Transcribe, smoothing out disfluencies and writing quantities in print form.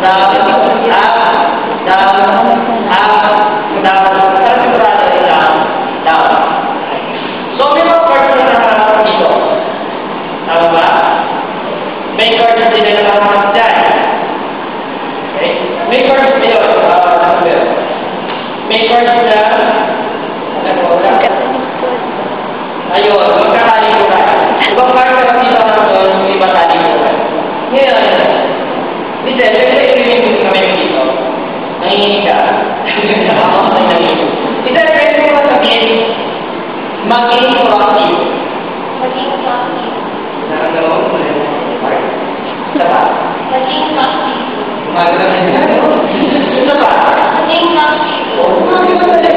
Down, up, down, up, down. Pero sigurado rin down, down. So, may mga chords na nakaharap dito. Tama ba? May chords din na nakaharap dyan. Okay? May chords din yun. May chords na ayun, magkakalikuran. Ibang part na dito naman doon, yung iba talikuran. Ngayon, dito, siyempre, i-review kami dito. Nanginginig ka. Dito, pwede mo masabihin, maging proactive. Maging proactive. Nakagalaw mo ulit. Isa pa? Maging proactive. Magagalaw mo. Isa pa? Maging proactive.